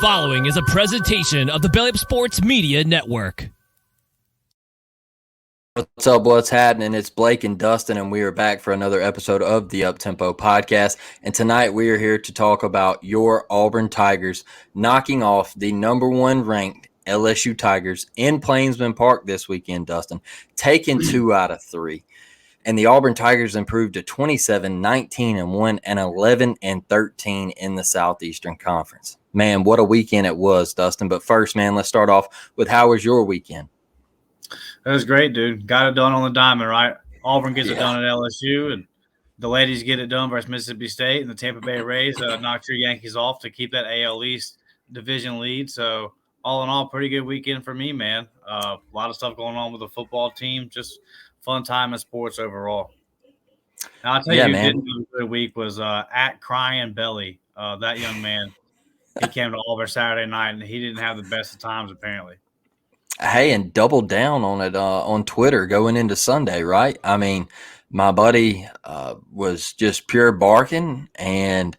following is a presentation of the Belly Up Sports Media Network. What's up? What's happening? It's Blake and Dustin, and we are back for another episode of the Uptempo Podcast. And tonight we are here to talk about your Auburn Tigers knocking off the number one ranked LSU Tigers in Plainsman Park this weekend, Dustin, taking 2 out of 3. And the Auburn Tigers improved to 27-19-1 and 11-13 in the Southeastern Conference. Man, what a weekend it was, Dustin. But first, man, let's start off with how was your weekend? That was great, dude. Got it done on the diamond, right? Auburn gets it done at LSU, and the ladies get it done versus Mississippi State, and the Tampa Bay Rays knocked your Yankees off to keep that AL East division lead. So all in all, pretty good weekend for me, man. A lot of stuff going on with the football team. Just fun time in sports overall. Now, I'll tell you who didn't have a good week was at Crying Belly. That young man, he came to Auburn Saturday night, and he didn't have the best of times apparently. Hey, and doubled down on it on Twitter going into Sunday, right? I mean, my buddy was just pure barking and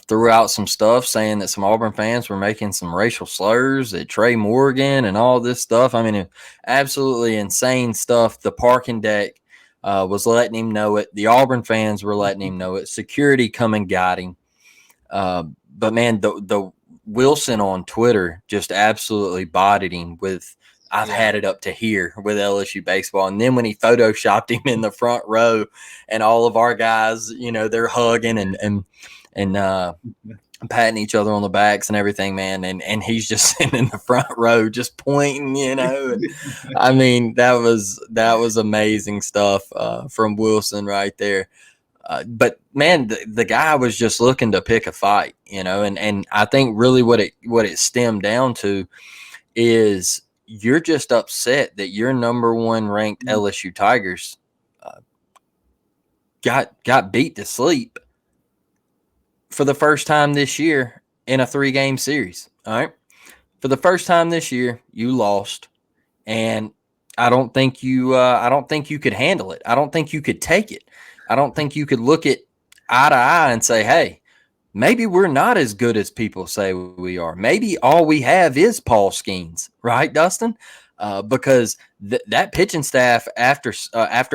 threw out some stuff saying that some Auburn fans were making some racial slurs at Trey Morgan and all this stuff. I mean, absolutely insane stuff. The parking deck was letting him know it. The Auburn fans were letting him know it. Security come and got him. But, man, the Wilson on Twitter just absolutely bodied him with – I've had it up to here with LSU baseball. And then when he photoshopped him in the front row and all of our guys, you know, they're hugging and patting each other on the backs and everything, man. And he's just sitting in the front row just pointing, you know. And, I mean, that was amazing stuff from Wilson right there. But, man, the guy was just looking to pick a fight, you know. And I think really what it stemmed down to is – you're just upset that your number one ranked LSU Tigers got beat to sleep for the first time this year in a 3-game series. All right. For the first time this year, you lost. And I don't think you could handle it. I don't think you could take it. I don't think you could look it eye to eye and say, hey, maybe we're not as good as people say we are. Maybe all we have is Paul Skeens, right, Dustin? Because that pitching staff after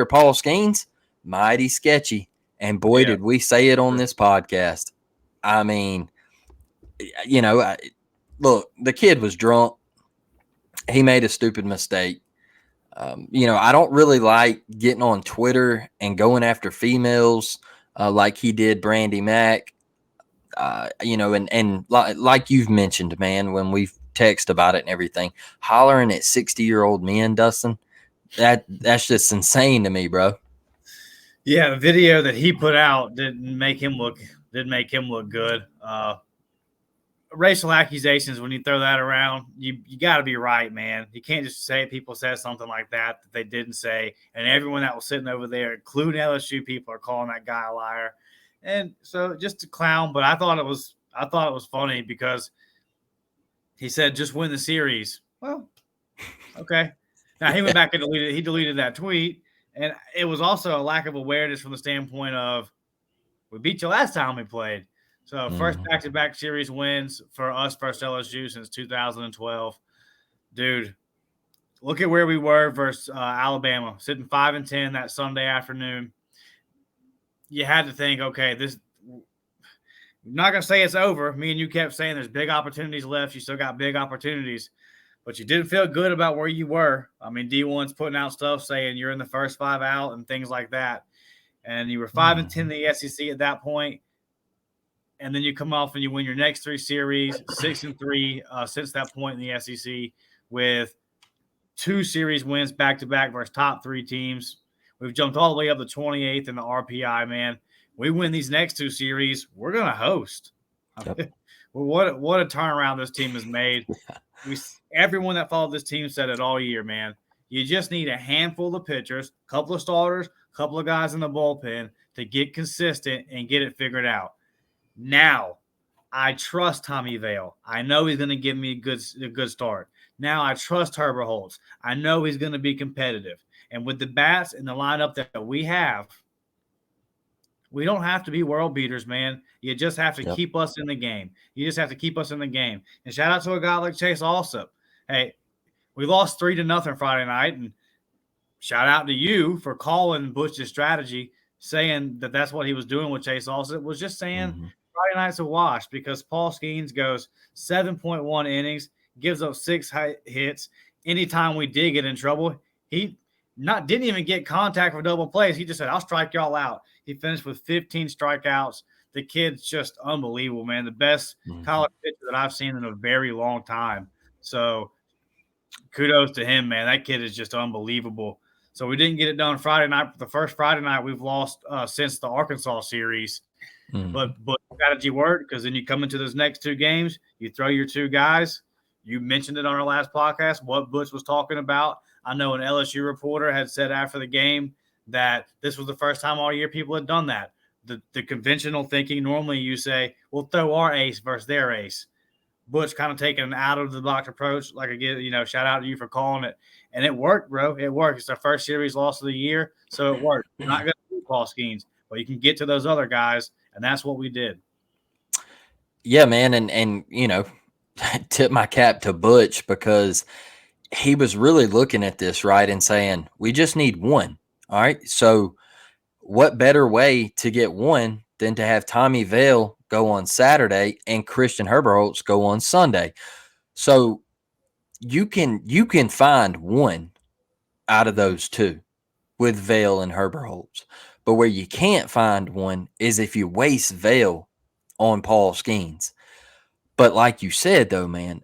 Paul Skeens, mighty sketchy. And boy, did we say it on this podcast. I mean, you know, look, the kid was drunk. He made a stupid mistake. You know, I don't really like getting on Twitter and going after females like he did Brandy Mack. You know, and like you've mentioned, man, when we've texted about it and everything, hollering at 60-year-old men, Dustin, that's just insane to me, bro. Yeah, the video that he put out didn't make him look good. Racial accusations, when you throw that around, you got to be right, man. You can't just say people said something like that they didn't say, and everyone that was sitting over there, including LSU people, are calling that guy a liar. And so just a clown, but I thought it was funny because he said just win the series. Well, okay. Now he went back and deleted that tweet, and it was also a lack of awareness from the standpoint of we beat you last time we played. So first back-to-back series wins for us versus LSU since 2012. Dude, look at where we were versus Alabama, sitting 5-10 that Sunday afternoon. You had to think, okay, I'm not going to say it's over. Me and you kept saying there's big opportunities left. You still got big opportunities, but you didn't feel good about where you were. I mean, D1's putting out stuff saying you're in the first 5 out and things like that. And you were 5-10 in the SEC at that point. And then you come off and you win your next 3 series, 6-3 since that point in the SEC with 2 series wins back-to-back versus top 3 teams. We've jumped all the way up to 28th in the RPI, man. We win these next 2 series, we're going to host. Yep. What a turnaround this team has made. Everyone that followed this team said it all year, man. You just need a handful of pitchers, a couple of starters, a couple of guys in the bullpen to get consistent and get it figured out. Now, I trust Tommy Vale. I know he's going to give me a good start. Now I trust Herbert Holtz. I know he's going to be competitive. And with the bats and the lineup that we have, We don't have to be world beaters, man. You just have to Yep. keep us in the game. You just have to keep us in the game. And shout out to a guy like Chase Allsup. Hey, we lost 3-0 Friday night, and shout out to you for calling Butch's strategy, saying that that's what he was doing with Chase Allsup. Was just saying Friday night's a wash because Paul Skeens goes 7.1 innings, gives up 6 hits. Anytime we did get in trouble, he didn't even get contact for double plays. He just said, "I'll strike y'all out." He finished with 15 strikeouts. The kid's just unbelievable, man. The best college pitcher that I've seen in a very long time. So kudos to him, man. That kid is just unbelievable. So we didn't get it done Friday night. The first Friday night we've lost since the Arkansas series. But strategy worked because then you come into those next 2 games, you throw your 2 guys. You mentioned it on our last podcast, what Butch was talking about. I know an LSU reporter had said after the game that this was the first time all year people had done that. The conventional thinking, normally you say, we'll throw our ace versus their ace. Butch kind of taking an out-of-the-box approach. Like, again, shout out to you for calling it. And it worked, bro. It worked. It's our first series loss of the year, so it worked. You're not going to do Paul Skeens, but you can get to those other guys, and that's what we did. Yeah, man, and tip my cap to Butch because he was really looking at this, right, and saying, we just need one. All right, so what better way to get one than to have Tommy Vale go on Saturday and Christian Herberholz go on Sunday? So you can find one out of those 2 with Vale and Herberholz. But where you can't find one is if you waste Vale on Paul Skeens. But like you said, though, man,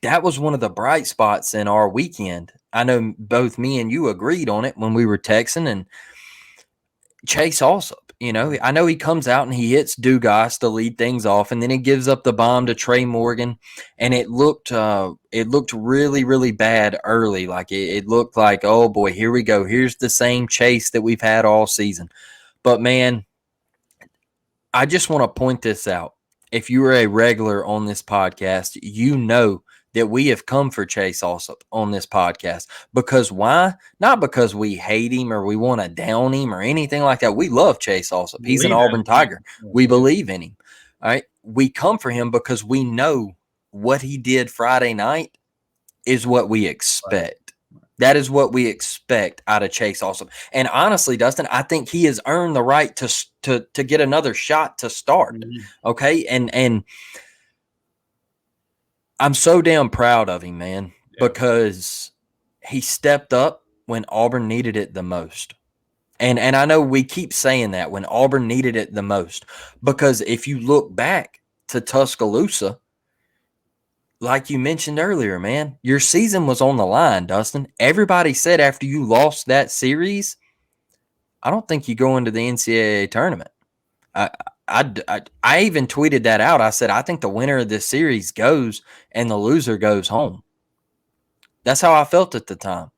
that was one of the bright spots in our weekend. I know both me and you agreed on it when we were texting, and Chase Allsup, I know he comes out and he hits Dugas to lead things off, and then he gives up the bomb to Trey Morgan, and it looked really, really bad early. Like it looked like, oh boy, here we go. Here's the same Chase that we've had all season. But man, I just want to point this out. If you are a regular on this podcast, you know that we have come for Chase Allsup on this podcast. Because why? Not because we hate him or we want to down him or anything like that. We love Chase Allsup. He's an Auburn Tiger. We believe in him. All right. We come for him because we know what he did Friday night is what we expect. That is what we expect out of Chase Allsup. And honestly, Dustin, I think he has earned the right to get another shot to start. Okay. And I'm so damn proud of him, man, because he stepped up when Auburn needed it the most. And I know we keep saying that, when Auburn needed it the most, because if you look back to Tuscaloosa, like you mentioned earlier, man, your season was on the line, Dustin. Everybody said after you lost that series, I don't think you go into the NCAA tournament. I even tweeted that out. I said, I think the winner of this series goes and the loser goes home. That's how I felt at the time.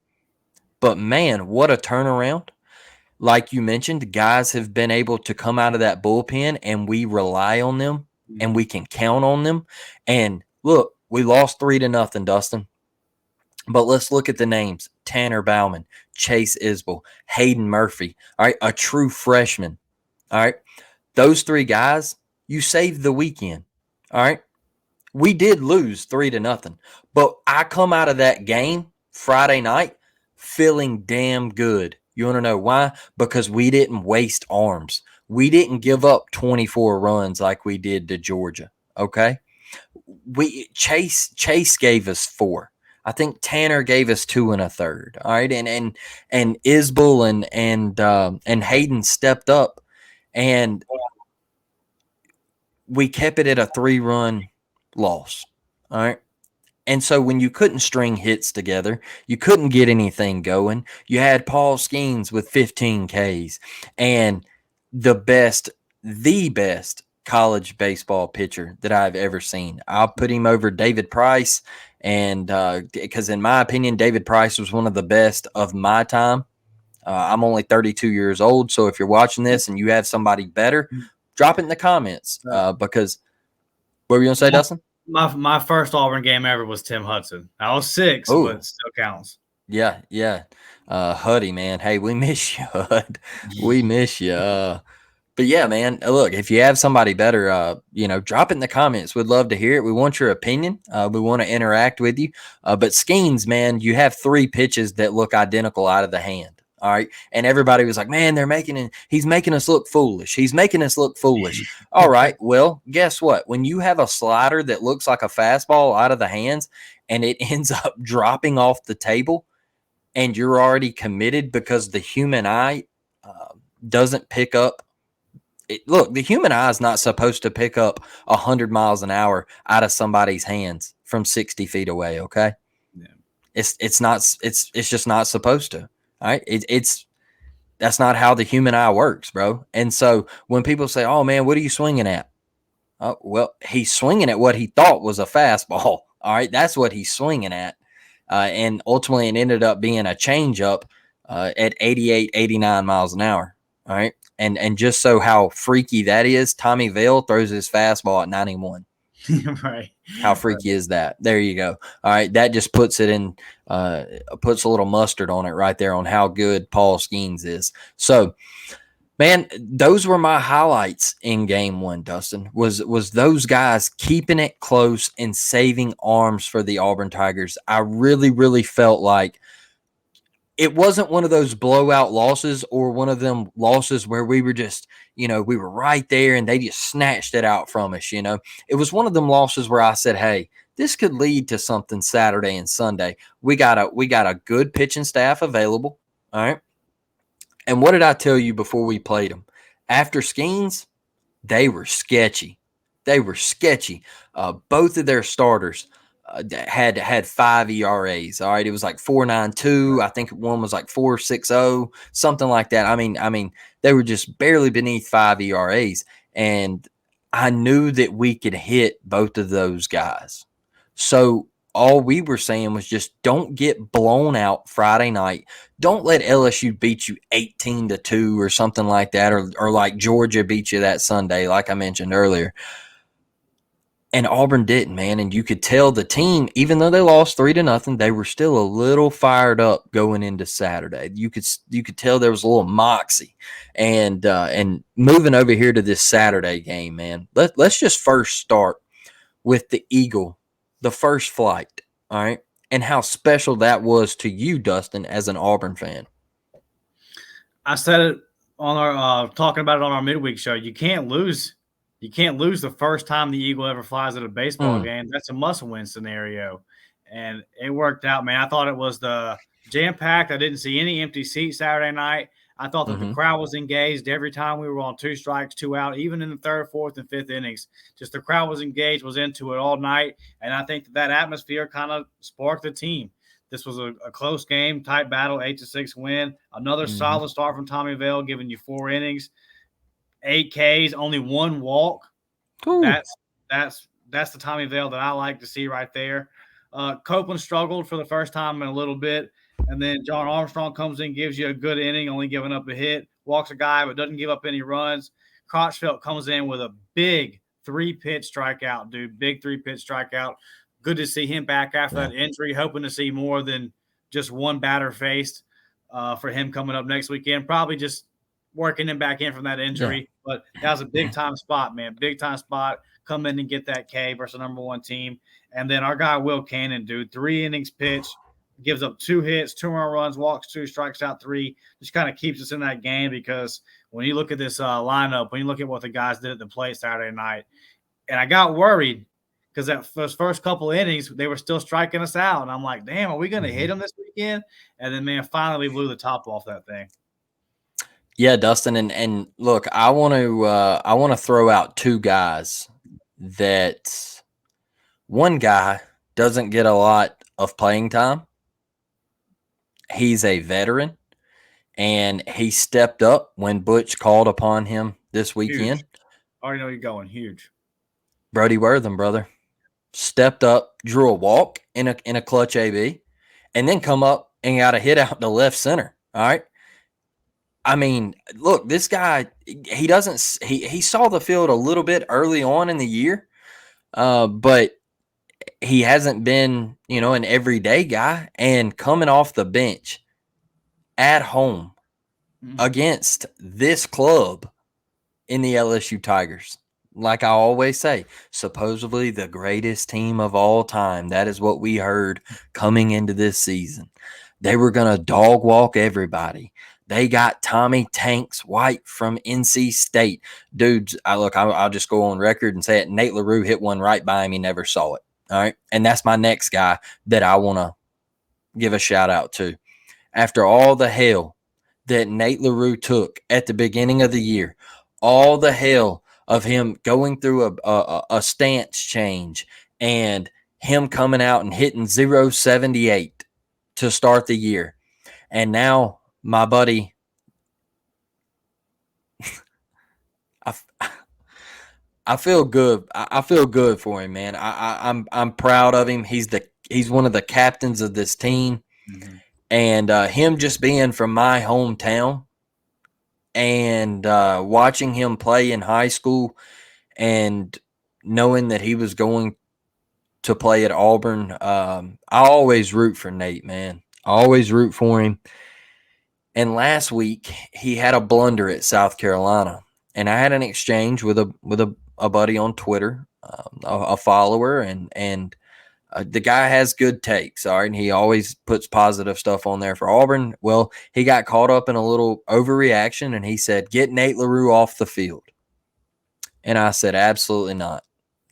But man, what a turnaround. Like you mentioned, guys have been able to come out of that bullpen and we rely on them and we can count on them. And look, we lost 3-0, Dustin. But let's look at the names. Tanner Bauman, Chase Isbell, Hayden Murphy, all right, a true freshman, all right. Those 3 guys, you saved the weekend, all right. We did lose 3-0, but I come out of that game Friday night feeling damn good. You want to know why? Because we didn't waste arms. We didn't give up 24 runs like we did to Georgia, okay. Chase gave us 4. I think Tanner gave us 2 1/3. All right, and Isbell and Hayden stepped up, and we kept it at a 3-run loss. All right, and so when you couldn't string hits together, you couldn't get anything going. You had Paul Skeens with 15 Ks, and the best college baseball pitcher that I've ever seen. I'll put him over David Price, and because in my opinion, David Price was one of the best of my time. I'm only 32 years old, so if you're watching this and you have somebody better, drop it in the comments. Because what were you gonna say, Dustin? My first Auburn game ever was Tim Hudson. I was 6, but it still counts. Yeah. Huddy, man. Hey, we miss you, Hud. We miss you. But yeah, man, look, if you have somebody better, drop it in the comments. We'd love to hear it. We want your opinion. We want to interact with you. But Skeens, man, you have 3 pitches that look identical out of the hand. All right. And everybody was like, man, he's making us look foolish. He's making us look foolish. All right. Well, guess what? When you have a slider that looks like a fastball out of the hands and it ends up dropping off the table and you're already committed because the human eye doesn't pick up. Look, the human eye is not supposed to pick up 100 miles an hour out of somebody's hands from 60 feet away. Okay. Yeah. It's just not supposed to. All right. That's not how the human eye works, bro. And so when people say, oh man, what are you swinging at? Well, he's swinging at what he thought was a fastball. All right. That's what he's swinging at. And ultimately it ended up being a changeup at 88, 89 miles an hour. All right. And just so how freaky that is, Tommy Vale throws his fastball at 91. Right. How freaky is that? There you go. All right. That just puts it in, puts a little mustard on it right there on how good Paul Skeens is. So, man, those were my highlights in game 1, Dustin, was those guys keeping it close and saving arms for the Auburn Tigers. I really, really felt like it wasn't one of those blowout losses or one of them losses where we were just, we were right there and they just snatched it out from us. It was one of them losses where I said, hey, this could lead to something Saturday and Sunday. We got a good pitching staff available. All right. And what did I tell you before we played them? After Skeens, they were sketchy. Both of their starters had 5 ERAs. All right. It was like 4.92. I think one was like 4.60, something like that. I mean, they were just barely beneath 5 ERAs. And I knew that we could hit both of those guys. So all we were saying was just don't get blown out Friday night. Don't let LSU beat you 18-2 or something like that, or like Georgia beat you that Sunday, like I mentioned earlier. And Auburn didn't, man. And you could tell the team, even though they lost 3-0, they were still a little fired up going into Saturday. You could tell there was a little moxie. And moving over here to this Saturday game, man, let's just first start with the Eagle, the first flight, all right, and how special that was to you, Dustin, as an Auburn fan. I said it on our talking about it on our midweek show. You can't lose. You can't lose the first time the Eagle ever flies at a baseball game. That's a must-win scenario. And it worked out, man. I thought it was the jam-packed. I didn't see any empty seats Saturday night. I thought that the crowd was engaged every time we were on 2 strikes, 2 out, even in the 3rd, 4th, and 5th innings. Just the crowd was engaged, was into it all night. And I think that atmosphere kind of sparked the team. This was a close game, tight battle, 8-6 win. Another solid start from Tommy Vale, giving you 4 innings. 8 Ks, only 1 walk. Ooh. That's the Tommy Vale that I like to see right there. Copeland struggled for the first time in a little bit, and then John Armstrong comes in, gives you a good inning, only giving up a hit, walks a guy, but doesn't give up any runs. Crotchfeld comes in with a big 3-pitch strikeout, dude. Big 3-pitch strikeout. Good to see him back after that injury, hoping to see more than just 1 batter faced for him coming up next weekend. Probably just working him back in from that injury, but that was a big-time spot, man. Big-time spot. Come in and get that K versus the number 1 team. And then our guy Will Cannon, dude, 3 innings pitched, gives up 2 hits, 2 more runs, walks 2, strikes out 3. Just kind of keeps us in that game because when you look at this lineup, when you look at what the guys did at the plate Saturday night, and I got worried because those first couple innings, they were still striking us out. And I'm like, damn, are we going to hit them this weekend? And then, man, finally we blew the top off that thing. Yeah, Dustin, and look, I want to throw out 2 guys that one guy doesn't get a lot of playing time. He's a veteran, and he stepped up when Butch called upon him this weekend. Huge. I already know you're going huge. Brody Wortham, brother, stepped up, drew a walk in a clutch AB, and then come up and got a hit out to left center. All right. I mean, look, this guy, he saw the field a little bit early on in the year, but he hasn't been, an everyday guy. And coming off the bench at home against this club in the LSU Tigers. Like I always say, supposedly the greatest team of all time. That is what we heard coming into this season. They were going to dog walk everybody. They got Tommy Tanks White from NC State. Dudes, I'll just go on record and say it. Nate LaRue hit one right by him. He never saw it. All right. And that's my next guy that I want to give a shout out to. After all the hell that Nate LaRue took at the beginning of the year, all the hell of him going through a stance change and him coming out and hitting 0.78 to start the year. And now my buddy, I feel good. I feel good for him, man. I'm proud of him. He's one of the captains of this team. Mm-hmm. And him just being from my hometown and watching him play in high school and knowing that he was going to play at Auburn, I always root for Nate, man. I always root for him. And last week, he had a blunder at South Carolina. And I had an exchange with a buddy on Twitter, a follower, and the guy has good takes, all right, and he always puts positive stuff on there for Auburn. Well, he got caught up in a little overreaction, and he said, get Nate LaRue off the field. And I said, absolutely not.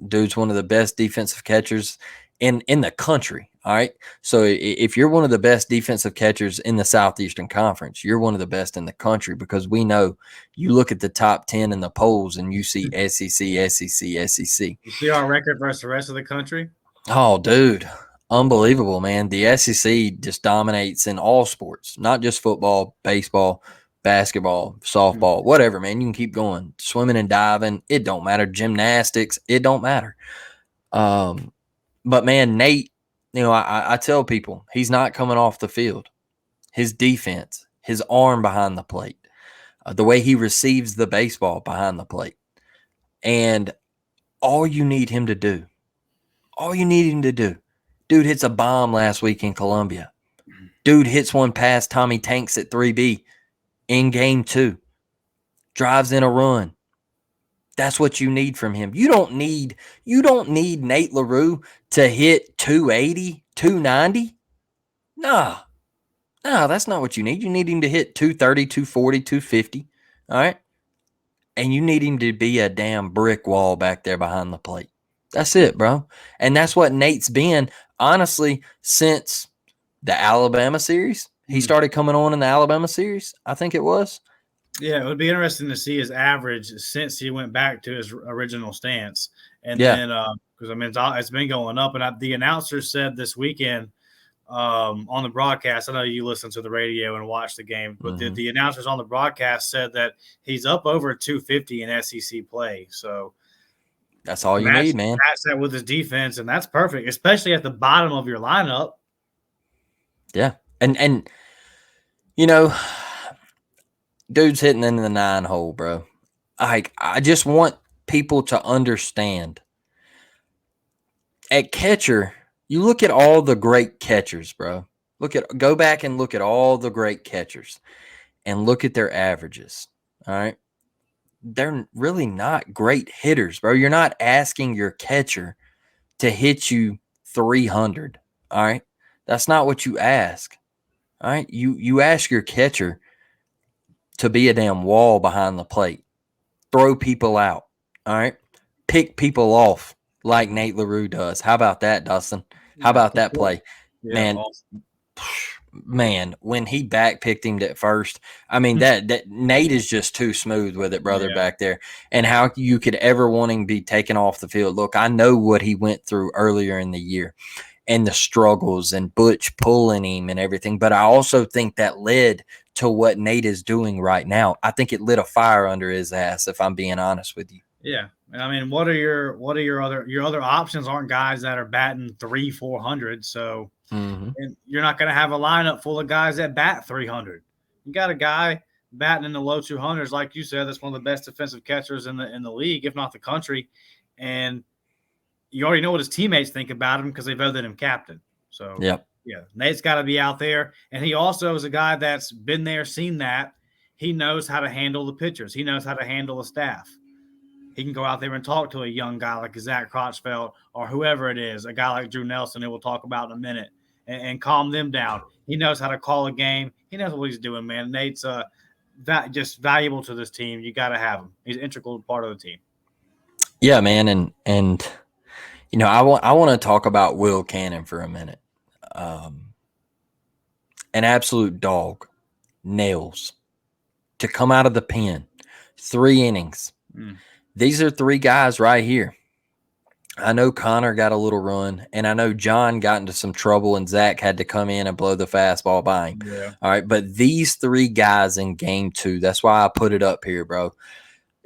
Dude's one of the best defensive catchers in the country, all right? So if you're one of the best defensive catchers in the Southeastern Conference, you're one of the best in the country because we know you look at the top 10 in the polls and you see SEC, SEC, SEC. You see our record versus the rest of the country? Oh, dude, unbelievable, man. The SEC just dominates in all sports, not just football, baseball, basketball, softball, whatever, man. You can keep going. Swimming and diving, it don't matter. Gymnastics, it don't matter. But, man, Nate, I tell people he's not coming off the field. His defense, his arm behind the plate, the way he receives the baseball behind the plate. And all you need him to do, dude hits a bomb last week in Columbia. Dude hits one past Tommy Tanks at 3B in game 2. Drives in a run. That's what you need from him. You don't need Nate LaRue to hit 280, 290. No, that's not what you need. You need him to hit 230, 240, 250. All right? And you need him to be a damn brick wall back there behind the plate. That's it, bro. And that's what Nate's been, honestly, since the Alabama series. He started coming on in the Alabama series, I think it was. Yeah, it would be interesting to see his average since he went back to his original stance. And then, because, I mean, it's been going up. And the announcer said this weekend on the broadcast, I know you listen to the radio and watch the game, but the announcers on the broadcast said that he's up over 250 in SEC play. So, that's all you need, man. Match that with his defense, and that's perfect, especially at the bottom of your lineup. Yeah. And dude's hitting into the 9 hole, bro. I just want people to understand. At catcher, you look at all the great catchers, bro. Go back and look at all the great catchers and look at their averages. All right. They're really not great hitters, bro. You're not asking your catcher to hit you 300. All right. That's not what you ask. All right. You ask your catcher to be a damn wall behind the plate, throw people out. All right. Pick people off like Nate LaRue does. How about that, Dustin? How about that play? Yeah, man, awesome. Man, when he backpicked him at first, I mean, that Nate is just too smooth with it, brother, back there. And how you could ever want him to be taken off the field. Look, I know what he went through earlier in the year and the struggles and Butch pulling him and everything. But I also think that led to what Nate is doing right now. I think it lit a fire under his ass, if I'm being honest with you. Yeah. I mean, what are your other options? Aren't guys that are batting 300-400. So and you're not going to have a lineup full of guys that bat 300. You got a guy batting in the low 200s, like you said, that's one of the best defensive catchers in the league, if not the country. And you already know what his teammates think about him because they voted him captain. So yeah, Nate's got to be out there. And he also is a guy that's been there, seen that, he knows how to handle the pitchers. He knows how to handle the staff. He can go out there and talk to a young guy like Zach Crotchfeld or whoever it is, a guy like Drew Nelson who we'll talk about in a minute, and calm them down. He knows how to call a game. He knows what he's doing, man. Nate's just valuable to this team. You got to have him. He's an integral part of the team. Yeah, man, and you know, I want to talk about Will Cannon for a minute. An absolute dog, nails to come out of the pen, 3 innings. These are 3 guys right here. I know Connor got a little run, and I know John got into some trouble, and Zach had to come in and blow the fastball by him. Yeah. All right, but these 3 guys in game 2, that's why I put it up here, bro.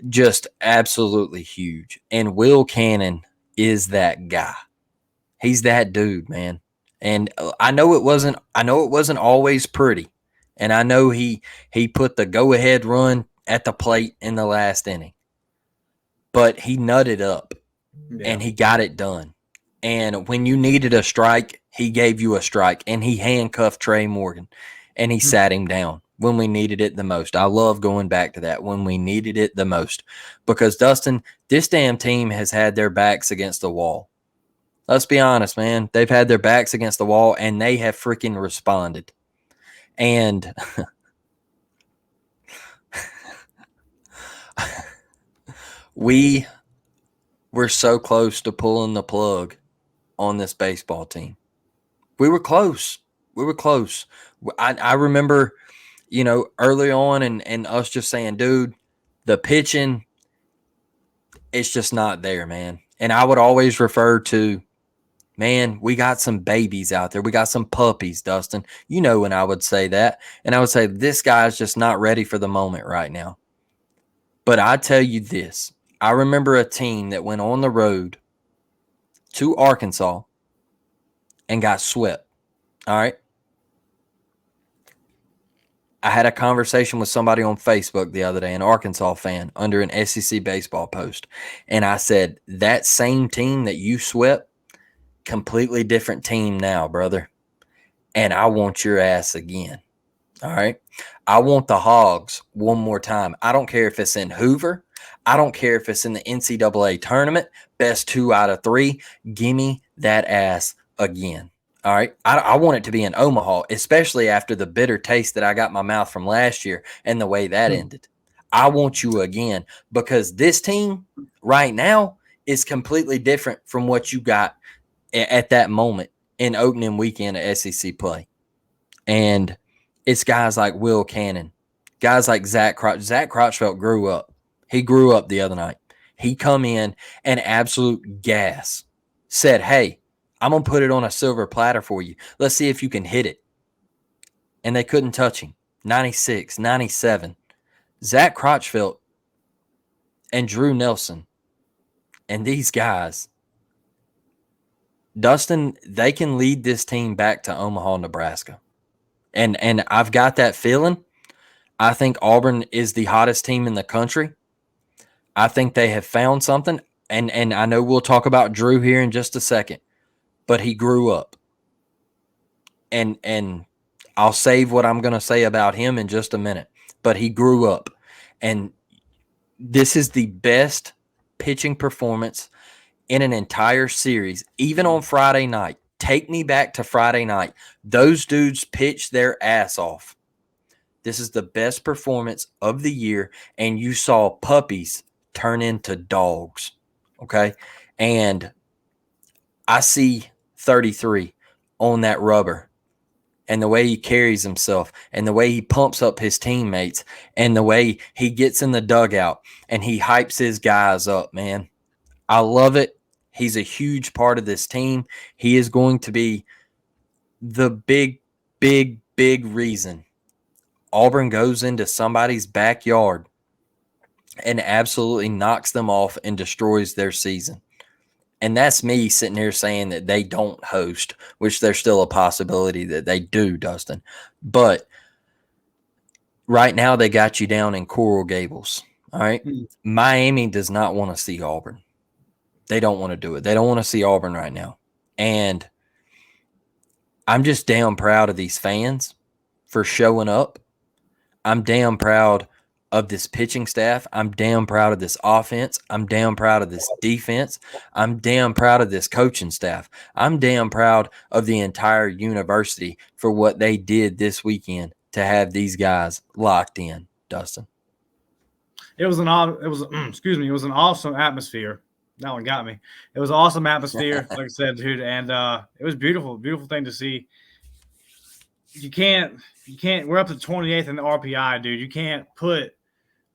Just absolutely huge. And Will Cannon is that guy. He's that dude, man. And I know it wasn't always pretty. And I know he put the go-ahead run at the plate in the last inning. But he nutted up, and he got it done. And when you needed a strike, he gave you a strike, and he handcuffed Trey Morgan, and he sat him down when we needed it the most. I love going back to that, when we needed it the most. Because, Dustin, this damn team has had their backs against the wall. Let's be honest, man. They've had their backs against the wall, and they have freaking responded. And we were so close to pulling the plug on this baseball team. We were close. I remember, you know, early on and us just saying, dude, the pitching, it's just not there, man. And I would always refer to, man, we got some babies out there. We got some puppies, Dustin. You know when I would say that. And I would say, this guy's just not ready for the moment right now. But I tell you this, I remember a team that went on the road to Arkansas and got swept. All right. I had a conversation with somebody on Facebook the other day, an Arkansas fan, under an SEC baseball post. And I said, that same team that you swept, completely different team now, brother. And I want your ass again. All right. I want the Hogs one more time. I don't care if it's in Hoover. I don't care if it's in the NCAA tournament. Best 2 out of 3. Give me that ass again. All right. I want it to be in Omaha, especially after the bitter taste that I got in my mouth from last year and the way that ended. I want you again, because this team right now is completely different from what you got at that moment in opening weekend of SEC play. And it's guys like Will Cannon, guys like Zach Crotchfeld grew up. He grew up the other night. He come in and absolute gas. Said, hey, I'm going to put it on a silver platter for you. Let's see if you can hit it. And they couldn't touch him. 96, 97. Zach Crotchfeld and Drew Nelson and these guys, Dustin, they can lead this team back to Omaha, Nebraska. And I've got that feeling. I think Auburn is the hottest team in the country. I think they have found something. And I know we'll talk about Drew here in just a second. But he grew up. And I'll save what I'm going to say about him in just a minute. But he grew up. And this is the best pitching performance in an entire series, even on Friday night. Take me back to Friday night. Those dudes pitched their ass off. This is the best performance of the year, and you saw puppies turn into dogs, okay? And I see 33 on that rubber, and the way he carries himself, and the way he pumps up his teammates, and the way he gets in the dugout, and he hypes his guys up, man. I love it. He's a huge part of this team. He is going to be the big reason Auburn goes into somebody's backyard and absolutely knocks them off and destroys their season. And that's me sitting here saying that they don't host, which there's still a possibility that they do, Dustin. But right now they got you down in Coral Gables, all right? Miami does not want to see Auburn. They don't want to do it. They don't want to see Auburn right now. And I'm just damn proud of these fans for showing up. I'm damn proud of this pitching staff. I'm damn proud of this offense. I'm damn proud of this defense. I'm damn proud of this coaching staff. I'm damn proud of the entire university for what they did this weekend to have these guys locked in, Dustin. It was an awesome atmosphere. That one got me. It was an awesome atmosphere, like I said, dude, and it was beautiful thing to see. You can't. We're up to 28th in the RPI, dude. You can't put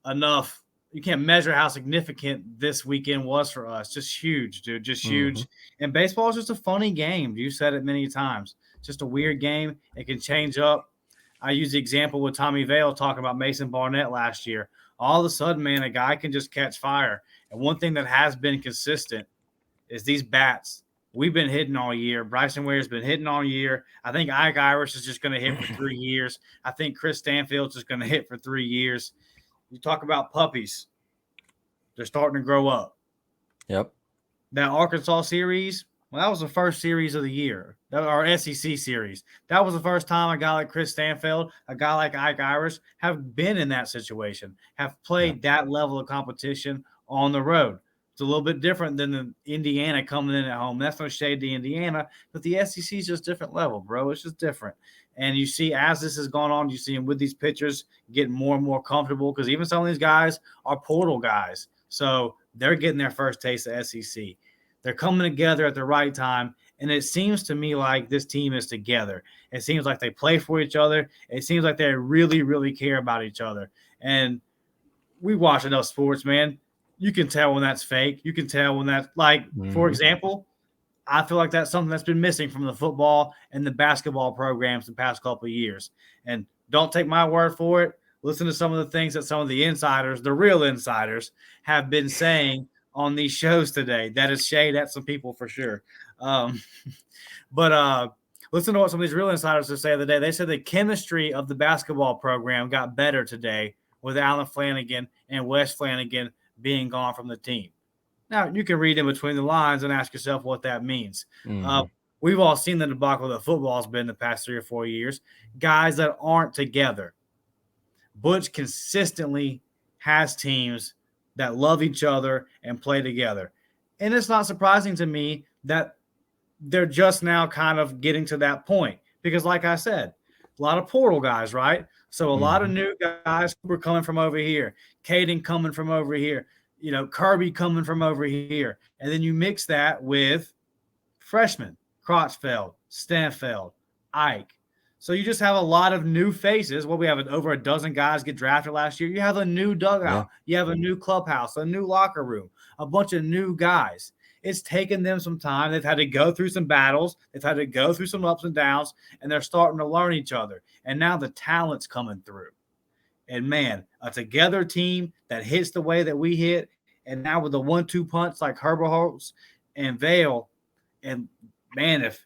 enough. You can't measure how significant this weekend was for us. Just huge, dude. Just huge. And baseball is just a funny game. You said it many times. It's just a weird game. It can change up. I use the example with Tommy Vale talking about Mason Barnett last year. All of a sudden, man, a guy can just catch fire. And one thing that has been consistent is these bats. We've been hitting all year. Bryson Ware's been hitting all year. I think Ike Irish is just going to hit for 3 years. I think Chris Stanfield's just going to hit for 3 years. You talk about puppies. They're starting to grow up. Yep. That Arkansas series, well, that was the first series of the year. Our SEC series. That was the first time a guy like Chris Stanfield, a guy like Ike Irish have been in that situation, have played that level of competition on the road. It's a little bit different than the Indiana coming in at home. That's no shade to Indiana, but the SEC is just different level, bro. It's just different. And you see, as this has gone on, you see them with these pitchers getting more and more comfortable because even some of these guys are portal guys. So they're getting their first taste of SEC. They're coming together at the right time. And it seems to me like this team is together. It seems like they play for each other. It seems like they really, really care about each other. And we watch enough sports, man. You can tell when that's fake. You can tell when that's for example, I feel like that's something that's been missing from the football and the basketball programs the past couple of years. And don't take my word for it. Listen to some of the things that some of the insiders, the real insiders, have been saying on these shows today. That is shade at some people for sure. But listen to what some of these real insiders are saying today. They said the chemistry of the basketball program got better today with Alan Flanagan and Wes Flanagan being gone from the team. Now, you can read in between the lines and ask yourself what that means. We've all seen the debacle that football's been the past 3 or 4 years. Guys that aren't together. Butch consistently has teams that love each other and play together. And it's not surprising to me that they're just now kind of getting to that point. Because like I said, a lot of portal guys, right? So a lot of new guys were coming from over here. Caden coming from over here. You know, Kirby coming from over here. And then you mix that with freshmen, Crotchfeld, Stanfeld, Ike. So you just have a lot of new faces. Well, we have over a dozen guys get drafted last year. You have a new dugout. You have a new clubhouse, a new locker room, a bunch of new guys. It's taken them some time. They've had to go through some battles. They've had to go through some ups and downs, and they're starting to learn each other. And now the talent's coming through. And, man, a together team that hits the way that we hit, and now with the 1-2 punch like Herberholz and Vale, and, man, if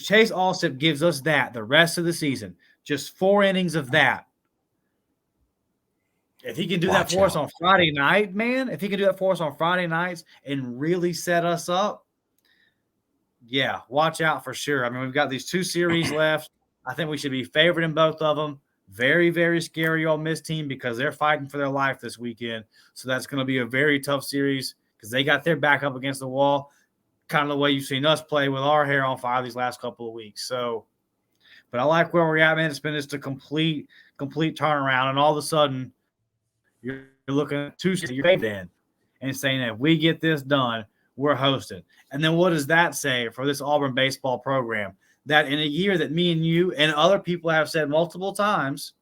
Chase Allsup gives us that the rest of the season, just 4 innings of that, if he can do that for us on Friday night, man, if he can do that for us on Friday nights and really set us up, yeah, watch out for sure. I mean, we've got these 2 series left. I think we should be favored in both of them. Very, very scary Ole Miss team because they're fighting for their life this weekend. So that's going to be a very tough series because they got their back up against the wall, kind of the way you've seen us play with our hair on fire these last couple of weeks. So, but I like where we're at, man. It's been just a complete turnaround. And all of a sudden, you're looking at 2 series in and saying that if we get this done, we're hosting. And then what does that say for this Auburn baseball program? That in a year that me and you and other people have said multiple times,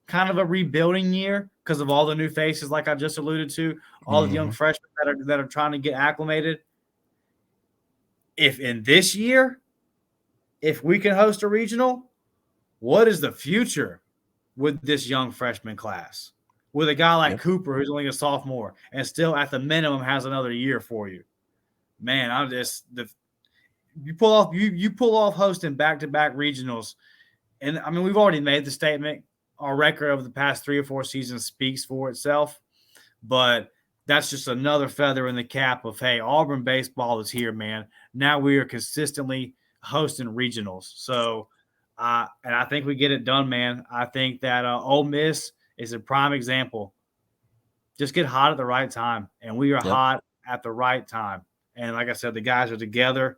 kind of a rebuilding year because of all the new faces, like I just alluded to, all the young freshmen that are trying to get acclimated. If in this year, if we can host a regional, what is the future with this young freshman class? With a guy like Cooper, who's only a sophomore and still at the minimum has another year for you. Man, you pull off hosting back-to-back regionals. And I mean, we've already made the statement. Our record over the past 3 or 4 seasons speaks for itself, but that's just another feather in the cap of, hey, Auburn baseball is here, man. Now we are consistently hosting regionals. So And I think we get it done, man. I think that Ole Miss is a prime example. Just get hot at the right time, and we are hot at the right time. And like I said, the guys are together.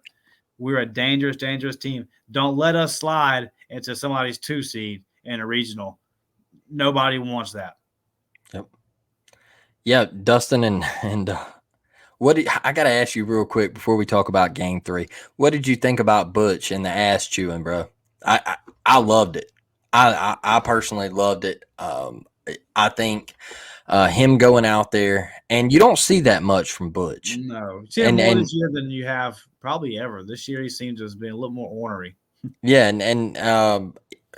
We're a dangerous, dangerous team. Don't let us slide into somebody's 2 seed in a regional. Nobody wants that. Yep. Yeah, Dustin, and I got to ask you real quick before we talk about Game 3. What did you think about Butch and the ass chewing, bro? I loved it. I personally loved it. I think him going out there, and you don't see that much from Butch. No, you see him more this year than you have probably ever. This year he seems to have been a little more ornery. Yeah, and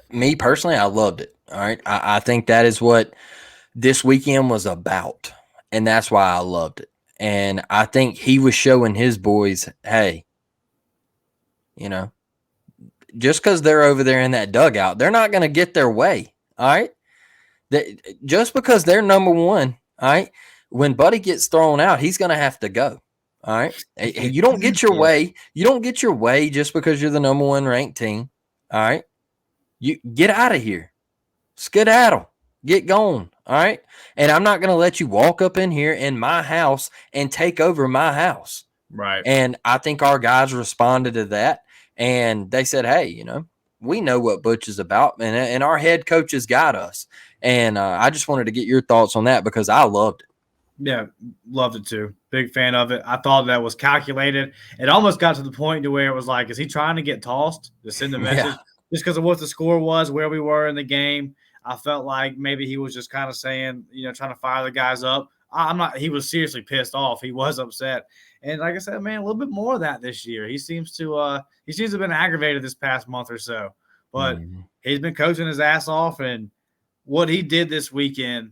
me personally, I loved it. All right, I think that is what this weekend was about, and that's why I loved it. And I think he was showing his boys, hey, just because they're over there in that dugout, they're not going to get their way. All right. Just because they're number one, all right, when Buddy gets thrown out, he's going to have to go. All right. You don't get your way. You don't get your way just because you're the number one ranked team. All right. You get out of here. Skedaddle. Get going. All right. And I'm not going to let you walk up in here in my house and take over my house. Right. And I think our guys responded to that. And they said, hey, we know what Butch is about, and our head coach has got us. And I just wanted to get your thoughts on that because I loved it. Yeah, loved it too. Big fan of it. I thought that was calculated. It almost got to the point to where it was like, is he trying to get tossed to send a message? Yeah. Just because of what the score was, where we were in the game. I felt like maybe he was just kind of saying, trying to fire the guys up. I'm not – he was seriously pissed off. He was upset. And like I said, man, a little bit more of that this year. He seems to have been aggravated this past month or so. But he's been coaching his ass off, and what he did this weekend,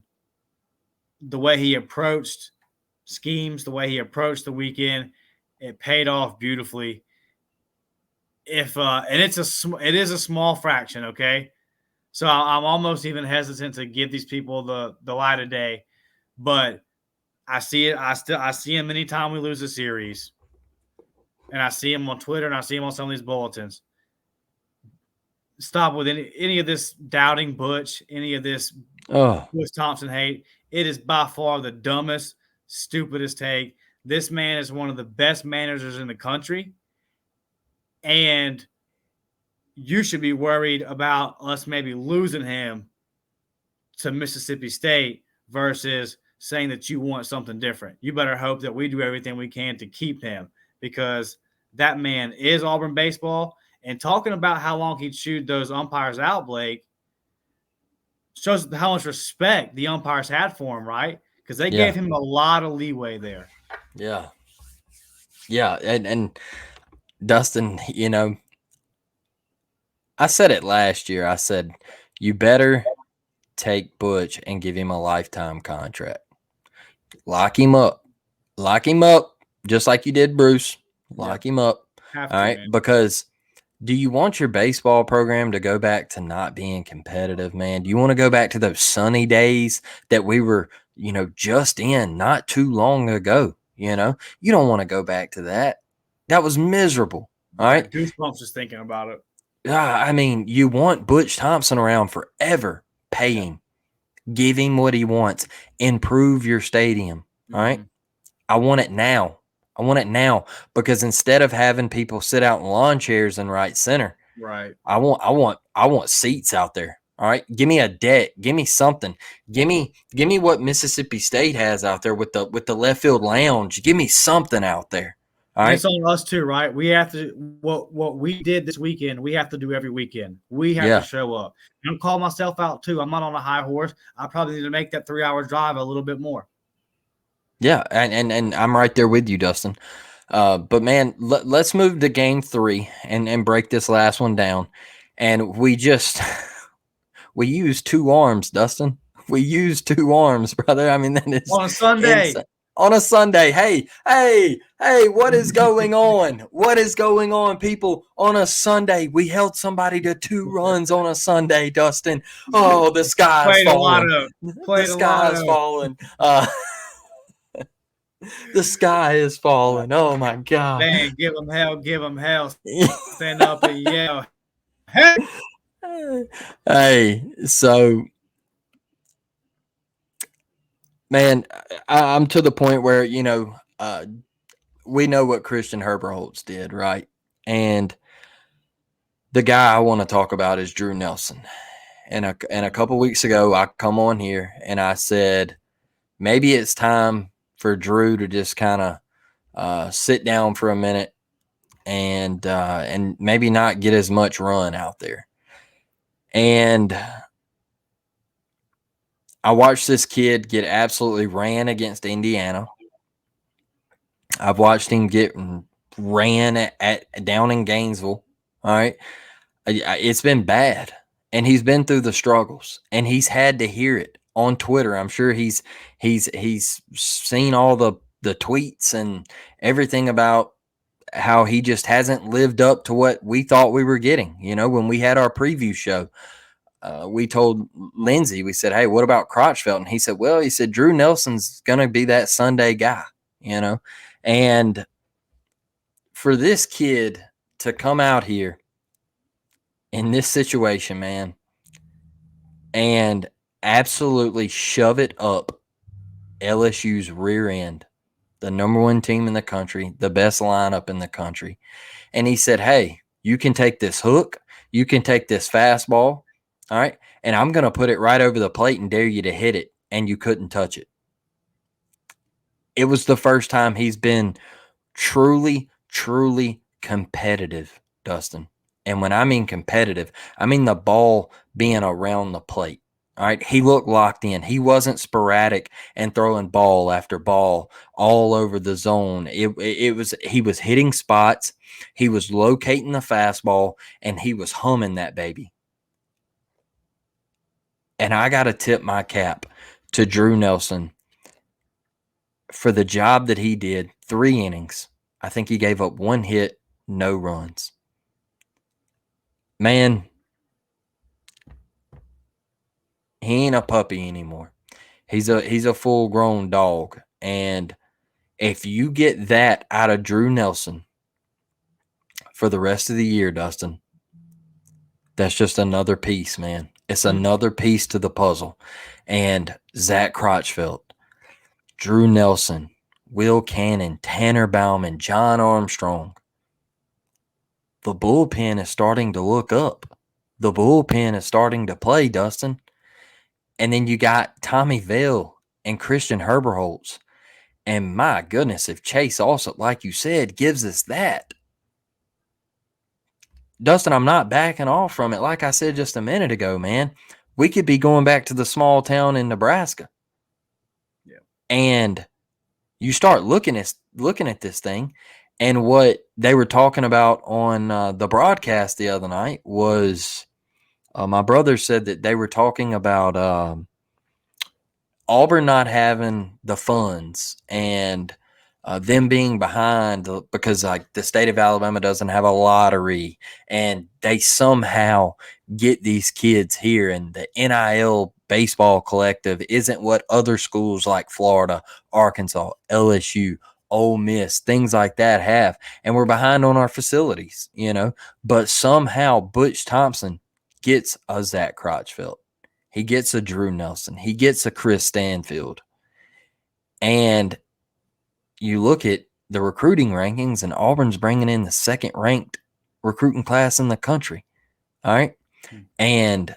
the way he approached schemes, the way he approached the weekend, it paid off beautifully. And it is a small fraction, okay? So I'm almost even hesitant to give these people the light of day, but I see it. I see him anytime we lose a series, and I see him on Twitter, and I see him on some of these bulletins. Stop with any of this doubting Butch, any of this Butch Thompson hate. It is by far the dumbest, stupidest take. This man is one of the best managers in the country, and you should be worried about us maybe losing him to Mississippi State versus saying that you want something different. You better hope that we do everything we can to keep him, because that man is Auburn baseball. And talking about how long he chewed those umpires out, Blake, shows how much respect the umpires had for him, right? Because they gave him a lot of leeway there. Yeah. Yeah. And Dustin, I said it last year. I said, you better take Butch and give him a lifetime contract. Lock him up. Lock him up, just like you did Bruce. Lock him up. All right, man. Because do you want your baseball program to go back to not being competitive, man? Do you want to go back to those sunny days that we were, just in not too long ago? You don't want to go back to that. That was miserable. All right. Goosebumps just thinking about it. I mean, you want Butch Thompson around forever. Pay him. Give him what he wants. Improve your stadium. All right. I want it now. I want it now, because instead of having people sit out in lawn chairs in right center, right, I want seats out there. All right. Give me a deck. Give me something. Give me what Mississippi State has out there with the left field lounge. Give me something out there. All right. It's on us too, right? We have to what we did this weekend, we have to do every weekend. We have to show up. I'm call myself out too. I'm not on a high horse. I probably need to make that 3-hour drive a little bit more. Yeah, and I'm right there with you, Dustin. But man, let's move to Game 3 and break this last one down. And we used 2 arms, Dustin. We used 2 arms, brother. I mean, that is on a Sunday. Insane. On a Sunday. Hey, what is going on? What is going on, people? On a Sunday, we held somebody to 2 runs on a Sunday, Dustin. Oh, the sky is falling. The sky is falling. The sky is falling. Oh, my God. Man, give them hell. Stand up and yell. Hey! Hey, so man, I'm to the point where we know what Christian Herberholz did, right? And the guy I want to talk about is Drew Nelson. And a couple weeks ago, I come on here and I said maybe it's time for Drew to just kind of sit down for a minute and maybe not get as much run out there. And I watched this kid get absolutely ran against Indiana. I've watched him get ran at down in Gainesville. All right. It's been bad. And he's been through the struggles and he's had to hear it on Twitter. I'm sure he's seen all the tweets and everything about how he just hasn't lived up to what we thought we were getting. When we had our preview show, we told Lindsay, we said, hey, what about Crotchfeld? And he said, Drew Nelson's going to be that Sunday guy, and for this kid to come out here in this situation, man, and absolutely shove it up LSU's rear end, the number one team in the country, the best lineup in the country. And he said, hey, you can take this hook, you can take this fastball, all right, and I'm going to put it right over the plate and dare you to hit it, and you couldn't touch it. It was the first time he's been truly, truly competitive, Dustin. And when I mean competitive, I mean the ball being around the plate. All right. He looked locked in. He wasn't sporadic and throwing ball after ball all over the zone. He was hitting spots. He was locating the fastball and he was humming that baby. And I got to tip my cap to Drew Nelson for the job that he did. 3 innings. I think he gave up 1 hit, no runs. Man, he ain't a puppy anymore. He's a full-grown dog. And if you get that out of Drew Nelson for the rest of the year, Dustin, that's just another piece, man. It's another piece to the puzzle. And Zach Crotchfeld, Drew Nelson, Will Cannon, Tanner Bauman, John Armstrong. The bullpen is starting to look up. The bullpen is starting to play, Dustin. And then you got Tommy Vale and Christian Herberholz. And my goodness, if Chase also, like you said, gives us that. Dustin, I'm not backing off from it. Like I said just a minute ago, man, we could be going back to the small town in Nebraska. Yeah. And you start looking at this thing, and what they were talking about on the broadcast the other night was my brother said that they were talking about Auburn not having the funds and them being behind because like the state of Alabama doesn't have a lottery and they somehow get these kids here, and the NIL baseball collective isn't what other schools like Florida, Arkansas, LSU, Ole Miss, things like that have. And we're behind on our facilities, but somehow Butch Thompson gets a Zach Crotchfeld. He gets a Drew Nelson. He gets a Chris Stanfield. And you look at the recruiting rankings, and Auburn's bringing in the 2nd-ranked recruiting class in the country. All right? And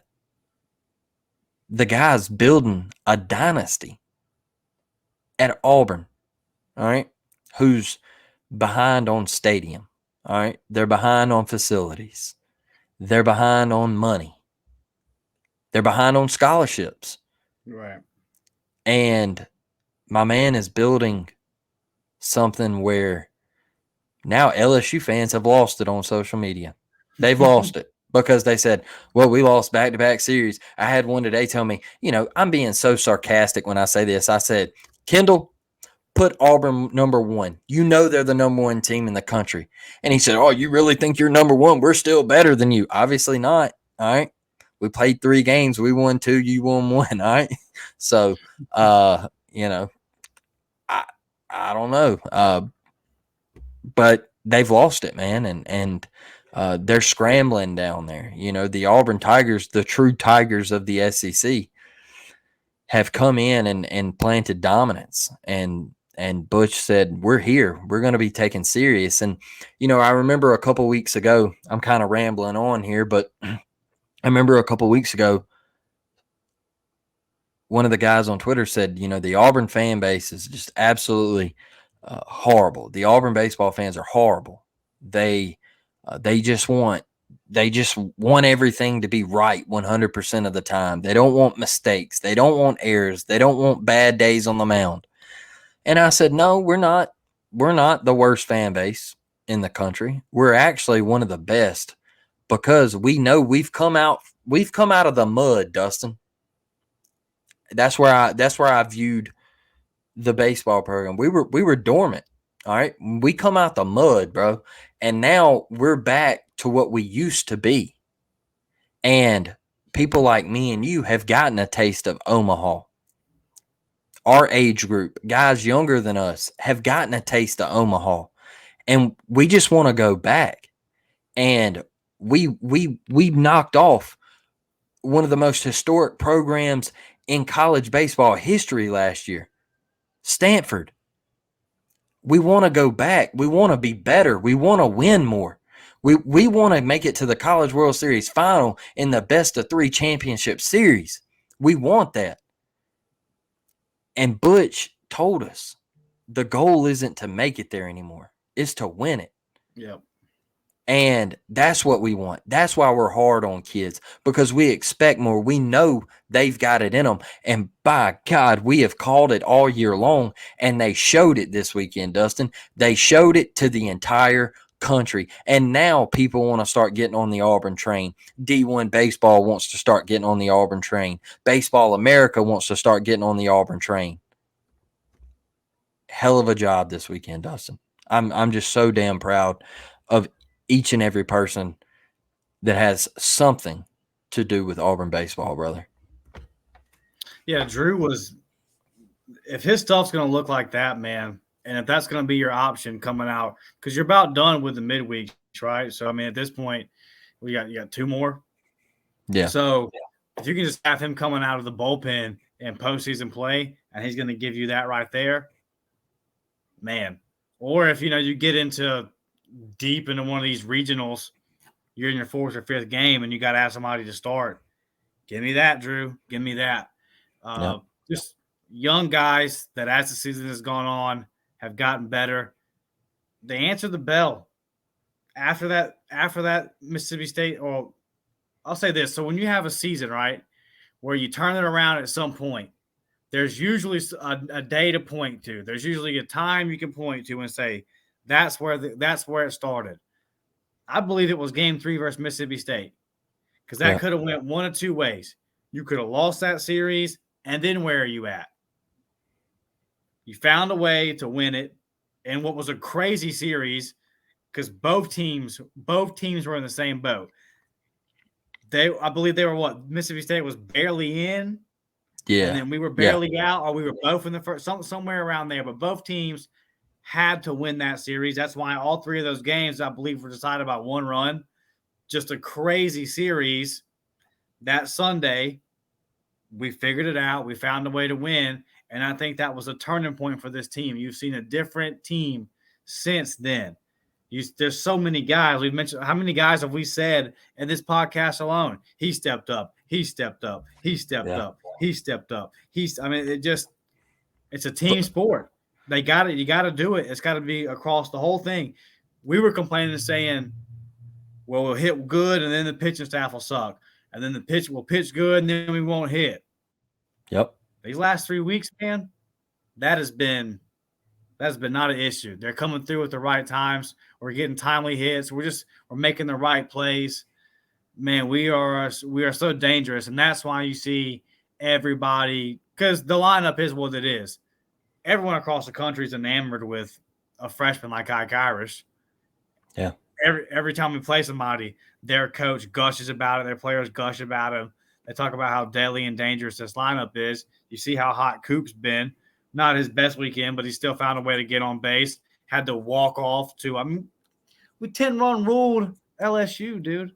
the guy's building a dynasty at Auburn. All right? Who's behind on stadium. All right? They're behind on facilities. They're behind on money. They're behind on scholarships. Right. And my man is building something where now LSU fans have lost it on social media. They've lost it because they said, well, we lost back-to-back series. I had one today tell me, I'm being so sarcastic when I say this. I said, Kendall, put Auburn number 1. They're the number 1 team in the country. And he said, oh, you really think you're number 1? We're still better than you. Obviously not. All right. We played 3 games. We won 2. You won 1. All right. So, I don't know. But they've lost it, man. And They're scrambling down there. You know, the Auburn Tigers, the true Tigers of the SEC, have come in and planted dominance. And Butch said, we're here. We're going to be taken serious. And, you know, I remember a couple weeks ago, I'm kind of rambling on here, but I remember a couple weeks ago, one of the guys on Twitter said, you know, the Auburn fan base is just absolutely horrible. The Auburn baseball fans are horrible. They just want everything to be right 100% of the time. They don't want mistakes. They don't want errors. They don't want bad days on the mound. And I said, no, we're not. We're not the worst fan base in the country. We're actually one of the best because we know we've come out of the mud, Dustin. That's where I viewed the baseball program. We were dormant. All right. We come out the mud, bro. And now we're back to what we used to be. And people like me and you have gotten a taste of Omaha. Our age group, guys younger than us, have gotten a taste of Omaha. And we just want to go back. And we knocked off one of the most historic programs in college baseball history last year. Stanford. We want to go back. We want to be better. We want to win more. We want to make it to the College World Series final in the best of 3 championship series. We want that. And Butch told us the goal isn't to make it there anymore. It's to win it. Yep. And that's what we want. That's why we're hard on kids, because we expect more. We know they've got it in them. And by God, we have called it all year long. And they showed it this weekend, Dustin. They showed it to the entire country. And now people want to start getting on the Auburn train. D1 baseball wants to start getting on the Auburn train. Baseball America wants to start getting on the Auburn train. Hell of a job this weekend, Dustin. I'm just so damn proud of each and every person that has something to do with Auburn baseball, brother. Yeah, Drew was – if his stuff's going to look like that, man, and if that's going to be your option coming out, because you're about done with the midweeks, right? So, I mean, at this point, you got 2 more. Yeah. So, if you can just have him coming out of the bullpen in postseason play, and he's going to give you that right there, man. Or if, you get into deep into one of these regionals, you're in your 4th or 5th game, and you got to have somebody to start. Give me that, Drew. Give me that. Just young guys that as the season has gone on have gotten better. They answered the bell after that Mississippi State. Or I'll say this. So when you have a season, right, where you turn it around at some point, there's usually a day to point to. There's usually a time you can point to and say, that's where it started. I believe it was game 3 versus Mississippi State, because that could have went one of 2 ways. You could have lost that series, and then where are you at? You found a way to win it in what was a crazy series, because both teams were in the same boat. I believe they were Mississippi State was barely in, and then we were barely out, or we were both in the first, somewhere around there. But both teams had to win that series. That's why all 3 of those games, I believe, were decided by 1 run. Just a crazy series. That Sunday, we figured it out. We found a way to win. And I think that was a turning point for this team. You've seen a different team since then. There's so many guys. We've mentioned, how many guys have we said in this podcast alone? He stepped up. He stepped up. He stepped up. He stepped up. It's a team sport. They got it. You got to do it. It's got to be across the whole thing. We were complaining and saying, well, we'll hit good, and then the pitching staff will suck. And then the pitch will pitch good, and then we won't hit. Yep. These last 3 weeks, man, that's been not an issue. They're coming through at the right times. We're getting timely hits. We're making the right plays. Man, we are so dangerous, and that's why you see everybody, because the lineup is what it is. Everyone across the country is enamored with a freshman like Ike Irish. Yeah. Every time we play somebody, their coach gushes about it. Their players gush about him. They talk about how deadly and dangerous this lineup is. You see how hot Coop's been. Not his best weekend, but he still found a way to get on base. Had to walk off we 10-run ruled LSU, dude.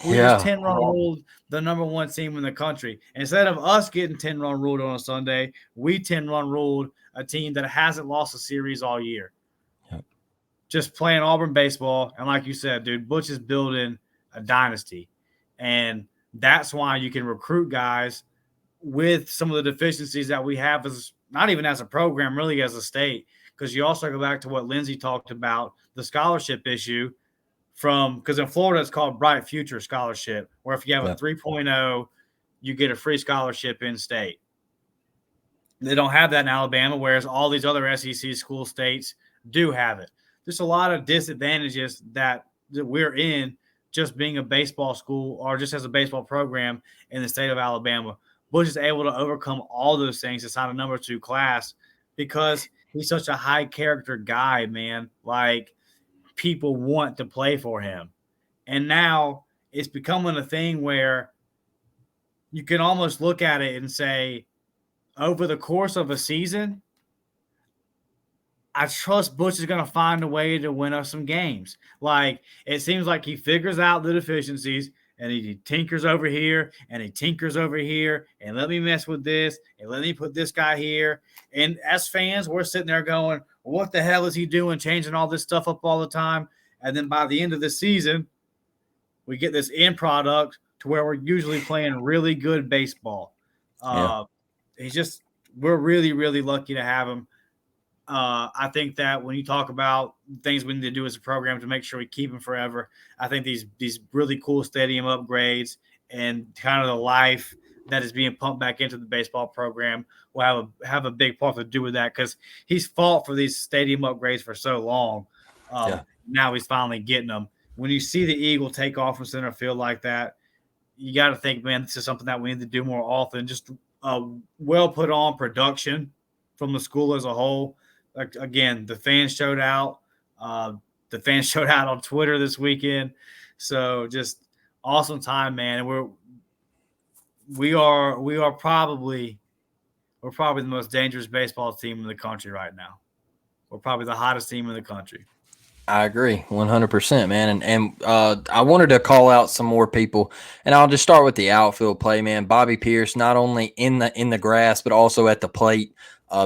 We Yeah. just 10-run ruled the number one team in the country. Instead of us getting 10-run ruled on a Sunday, we 10-run ruled a team that hasn't lost a series all year. Yep. Just playing Auburn baseball. And like you said, dude, Butch is building a dynasty. And that's why you can recruit guys with some of the deficiencies that we have as not even as a program, really as a state. Because you also go back to what Lindsay talked about, the scholarship issue because in Florida it's called Bright Future Scholarship, where if you have a 3.0, you get a free scholarship in state. They don't have that in Alabama, whereas all these other SEC school states do have it. There's a lot of disadvantages that we're in just being a baseball school or just as a baseball program in the state of Alabama. Bush is able to overcome all those things to sign a number 2 class because he's such a high character guy, man. Like, people want to play for him. And now it's becoming a thing where you can almost look at it and say, over the course of a season, I trust Bush is going to find a way to win us some games. Like, it seems like he figures out the deficiencies and he tinkers over here and he tinkers over here and let me mess with this and let me put this guy here. And as fans, we're sitting there going, what the hell is he doing, changing all this stuff up all the time? And then by the end of the season, we get this end product to where we're usually playing really good baseball. We're really, really lucky to have him. I think that when you talk about things we need to do as a program to make sure we keep him forever, I think these really cool stadium upgrades and kind of the life that is being pumped back into the baseball program will have a big part to do with that because he's fought for these stadium upgrades for so long. Now he's finally getting them. When you see the Eagle take off from center field like that, you got to think, man, this is something that we need to do more often. Just well put on production from the school as a whole. Like, again, the fans showed out. The fans showed out on Twitter this weekend. So just awesome time, man. And we are probably the most dangerous baseball team in the country right now. We're probably the hottest team in the country. I agree 100%, man. And I wanted to call out some more people, and I'll just start with the outfield play, man. Bobby Pierce, not only in the grass, but also at the plate.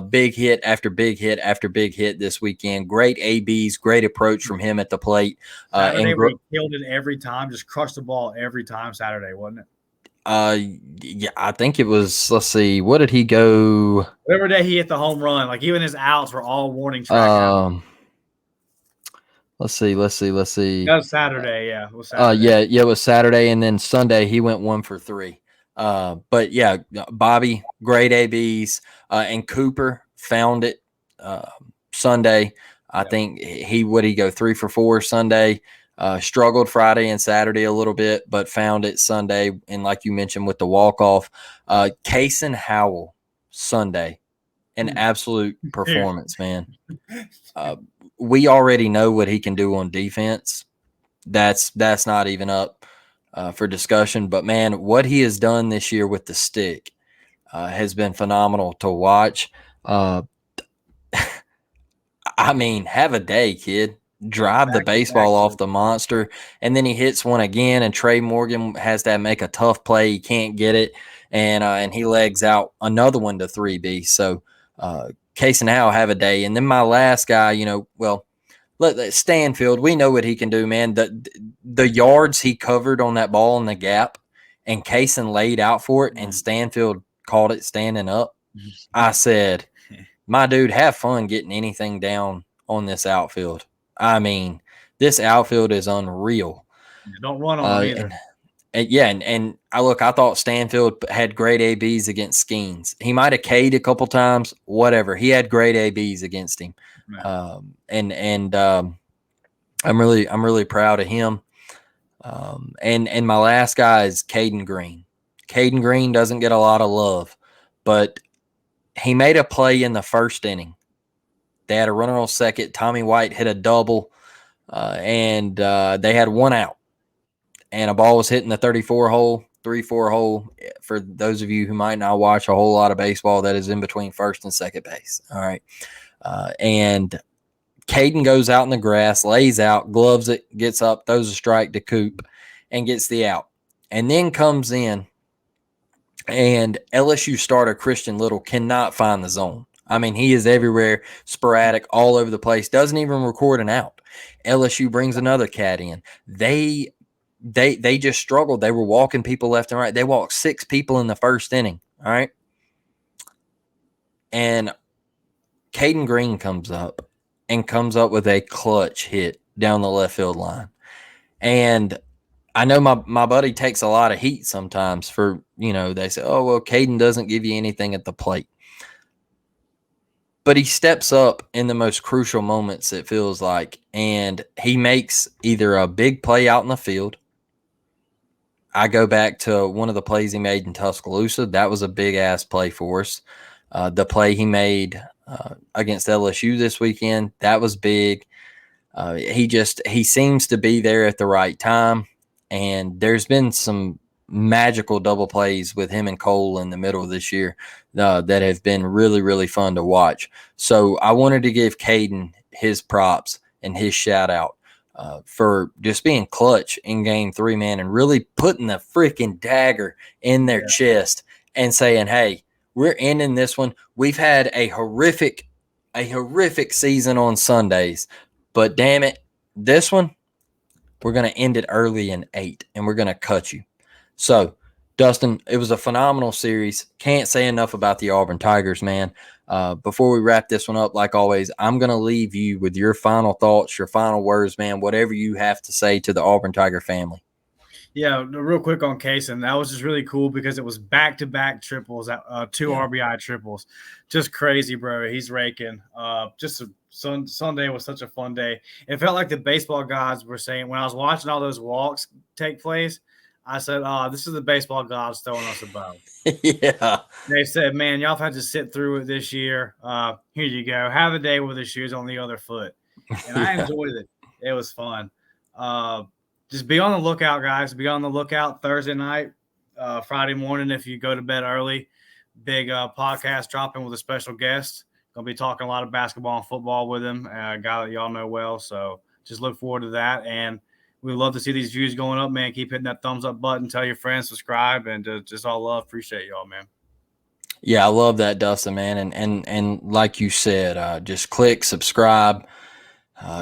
Big hit after big hit after big hit this weekend. Great ABs, great approach from him at the plate. Saturday, he killed it every time, just crushed the ball every time Saturday, wasn't it? Yeah, I think it was, let's see, what did he go? Whatever day he hit the home run, like even his outs were all warning track outs. Let's see. That was Saturday, yeah. It was Saturday. It was Saturday, and then Sunday he went 1 for 3. But yeah, Bobby, great ABs, and Cooper found it Sunday. I think he 3 for 4 Sunday. Struggled Friday and Saturday a little bit, but found it Sunday. And like you mentioned with the walk-off, Kason Howell Sunday, an absolute performance, man. We already know what he can do on defense. That's not even up for discussion. But, man, what he has done this year with the stick has been phenomenal to watch. I mean, have a day, kid. Drive the baseball off the monster, and then he hits one again, and Trey Morgan has to make a tough play. He can't get it, and he legs out another one to 3B. So Case and Howell have a day. And then my last guy, Stanfield, we know what he can do, man. The yards he covered on that ball in the gap, and Kaysen laid out for it, and Stanfield called it standing up. I said, my dude, have fun getting anything down on this outfield. I mean, this outfield is unreal. Don't run on him either. And I thought Stanfield had great ABs against Skeens. He might have K'd a couple times, whatever. He had great ABs against him. And I'm really proud of him. And my last guy is Caden Green. Caden Green doesn't get a lot of love, but he made a play in the first inning. They had a runner on second. Tommy White hit a double, and they had one out. And a ball was hitting the 3-4 hole. For those of you who might not watch a whole lot of baseball, that is in between first and second base. All right. And Caden goes out in the grass, lays out, gloves it, gets up, throws a strike to Coop, and gets the out. And then comes in, and LSU starter Christian Little cannot find the zone. I mean, he is everywhere, sporadic, all over the place, doesn't even record an out. LSU brings another cat in. They just struggled. They were walking people left and right. They walked 6 people in the first inning, all right? And Caden Green comes up with a clutch hit down the left field line. And I know my buddy takes a lot of heat sometimes for, they say, oh, well, Caden doesn't give you anything at the plate. But he steps up in the most crucial moments, it feels like, and he makes either a big play out in the field. I go back to one of the plays he made in Tuscaloosa. That was a big-ass play for us. The play he made against LSU this weekend, that was big. He seems to be there at the right time, and there's been some magical double plays with him and Cole in the middle of this year that have been really, really fun to watch. So I wanted to give Caden his props and his shout out for just being clutch in game 3, man, and really putting the freaking dagger in their chest and saying, hey, we're ending this one. We've had a horrific season on Sundays, but damn it, this one, we're going to end it early in 8, and we're going to cut you. So, Dustin, it was a phenomenal series. Can't say enough about the Auburn Tigers, man. Before we wrap this one up, like always, I'm going to leave you with your final thoughts, your final words, man, whatever you have to say to the Auburn Tiger family. Yeah, real quick on Kaysen. That was just really cool because it was back-to-back triples, 2 RBI triples. Just crazy, bro. He's raking. Sunday was such a fun day. It felt like the baseball gods were saying, when I was watching all those walks take place, I said, oh, this is the baseball gods throwing us a bone. Yeah. They said, man, y'all have had to sit through it this year. Here you go. Have a day with the shoes on the other foot. And I enjoyed it. It was fun. Just be on the lookout, guys. Be on the lookout Thursday night, Friday morning if you go to bed early. Big podcast dropping with a special guest. Going to be talking a lot of basketball and football with him, a guy that y'all know well. So just look forward to that. And we'd love to see these views going up, man. Keep hitting that thumbs up button. Tell your friends, subscribe, and just all love. Appreciate y'all, man. Yeah, I love that, Dustin, man. And like you said, just click subscribe.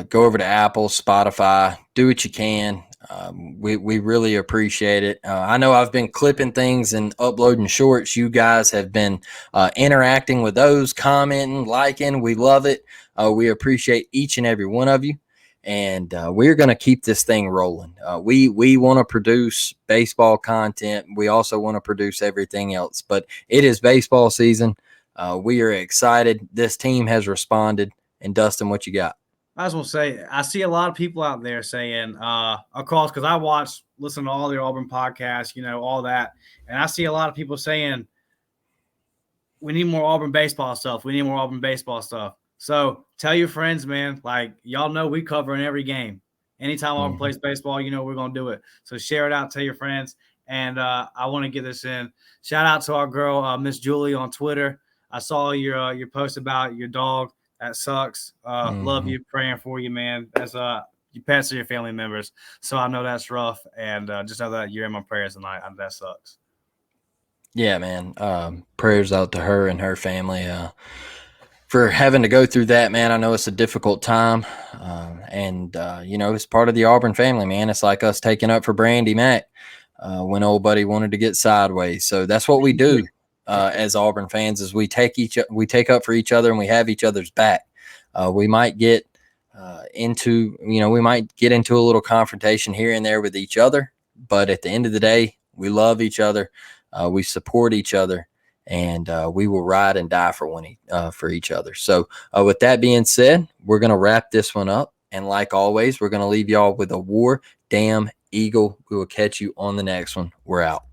Go over to Apple, Spotify. Do what you can. We really appreciate it. I know I've been clipping things and uploading shorts. You guys have been interacting with those, commenting, liking. We love it. We appreciate each and every one of you. And we're going to keep this thing rolling. We want to produce baseball content. We also want to produce everything else. But it is baseball season. We are excited. This team has responded. And Dustin, what you got? I just want to say, I see a lot of people out there saying, across, because I listen to all the Auburn podcasts, all that. And I see a lot of people saying, we need more Auburn baseball stuff. We need more Auburn baseball stuff. So tell your friends, man, like y'all know we cover in every game. Anytime Auburn plays baseball, we're going to do it. So share it out, tell your friends. And I want to get this in. Shout out to our girl, Miss Julie on Twitter. I saw your post about your dog. That sucks. Love you, praying for you, man. As your pets are your family members. So I know that's rough. And just know that you're in my prayers tonight. That sucks. Yeah, man. Prayers out to her and her family. For having to go through that, man. I know it's a difficult time. And it's part of the Auburn family, man. It's like us taking up for Brandy Mack when old buddy wanted to get sideways. So that's what we do as Auburn fans is we take up for each other and we have each other's back. We might get into a little confrontation here and there with each other. But at the end of the day, we love each other. We support each other. And we will ride and die for each other. So with that being said, we're going to wrap this one up. And like always, we're going to leave y'all with a war damn eagle. We will catch you on the next one. We're out.